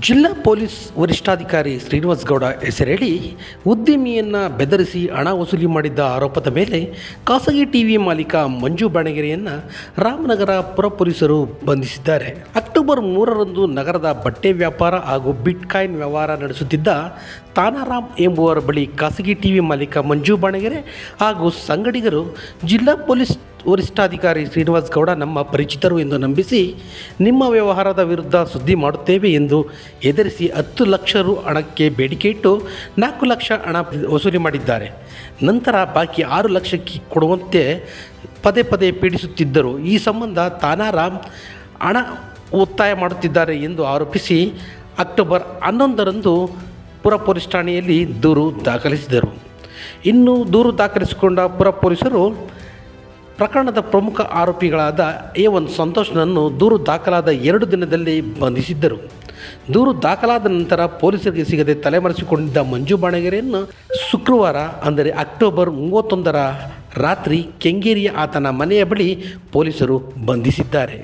ಜಿಲ್ಲಾ ಪೊಲೀಸ್ ವರಿಷ್ಠಾಧಿಕಾರಿ ಶ್ರೀನಿವಾಸ್ ಗೌಡ ಹೆಸರೇಳಿ ಉದ್ಯಮಿಯನ್ನು ಬೆದರಿಸಿ ಹಣ ವಸೂಲಿ ಮಾಡಿದ್ದ ಆರೋಪದ ಮೇಲೆ ಖಾಸಗಿ ಟಿವಿ ಮಾಲೀಕ ಮಂಜು ಬಾಣಗೆರೆಯನ್ನು ರಾಮನಗರ ಪುರ ಪೊಲೀಸರು ಬಂಧಿಸಿದ್ದಾರೆ. ಅಕ್ಟೋಬರ್ 3ರಂದು ನಗರದ ಬಟ್ಟೆ ವ್ಯಾಪಾರ ಹಾಗೂ ಬಿಟ್ಕಾಯಿನ್ ವ್ಯವಹಾರ ನಡೆಸುತ್ತಿದ್ದ ತಾನಾರಾಮ್ ಎಂಬುವರ ಬಳಿ ಖಾಸಗಿ ಟಿವಿ ಮಾಲೀಕ ಮಂಜು ಬಾಣಗೆರೆ ಹಾಗೂ ಸಂಗಡಿಗರು ಜಿಲ್ಲಾ ಪೊಲೀಸ್ ವರಿಷ್ಠಾಧಿಕಾರಿ ಶ್ರೀನಿವಾಸ್ ಗೌಡ ನಮ್ಮ ಪರಿಚಿತರು ಎಂದು ನಂಬಿಸಿ ನಿಮ್ಮ ವ್ಯವಹಾರದ ವಿರುದ್ಧ ಸುದ್ದಿ ಮಾಡುತ್ತೇವೆ ಎಂದು ಹೆದರಿಸಿ 10 ಲಕ್ಷ ರು ಹಣಕ್ಕೆ ಬೇಡಿಕೆ ಇಟ್ಟು 4 ಲಕ್ಷ ಹಣ ವಸೂಲಿ ಮಾಡಿದ್ದಾರೆ. ನಂತರ ಬಾಕಿ 6 ಲಕ್ಷಕ್ಕೆ ಕೊಡುವಂತೆ ಪದೇ ಪದೇ ಪೀಡಿಸುತ್ತಿದ್ದರು. ಈ ಸಂಬಂಧ ತಾನಾರಾಮ್ ಹಣ ಒತ್ತಾಯ ಮಾಡುತ್ತಿದ್ದಾರೆ ಎಂದು ಆರೋಪಿಸಿ ಅಕ್ಟೋಬರ್ 11ರಂದು ಪುರ ಪೊಲೀಸ್ ಠಾಣೆಯಲ್ಲಿ ದೂರು ದಾಖಲಿಸಿದರು. ಇನ್ನು ದೂರು ದಾಖಲಿಸಿಕೊಂಡ ಪುರ ಪೊಲೀಸರು ಪ್ರಕರಣದ ಪ್ರಮುಖ ಆರೋಪಿಗಳಾದ A1 ಸಂತೋಷ್ನನ್ನು ದೂರು ದಾಖಲಾದ 2 ದಿನದಲ್ಲಿ ಬಂಧಿಸಿದ್ದರು. ದೂರು ದಾಖಲಾದ ನಂತರ ಪೊಲೀಸರಿಗೆ ಸಿಗದೆ ತಲೆಮರೆಸಿಕೊಂಡಿದ್ದ ಮಂಜು ಬಾಣಗೆರೆಯನ್ನು ಶುಕ್ರವಾರ ಅಂದರೆ ಅಕ್ಟೋಬರ್ 31ರ ರಾತ್ರಿ ಕೆಂಗೇರಿಯ ಆತನ ಮನೆಯ ಬಳಿ ಪೊಲೀಸರು ಬಂಧಿಸಿದ್ದಾರೆ.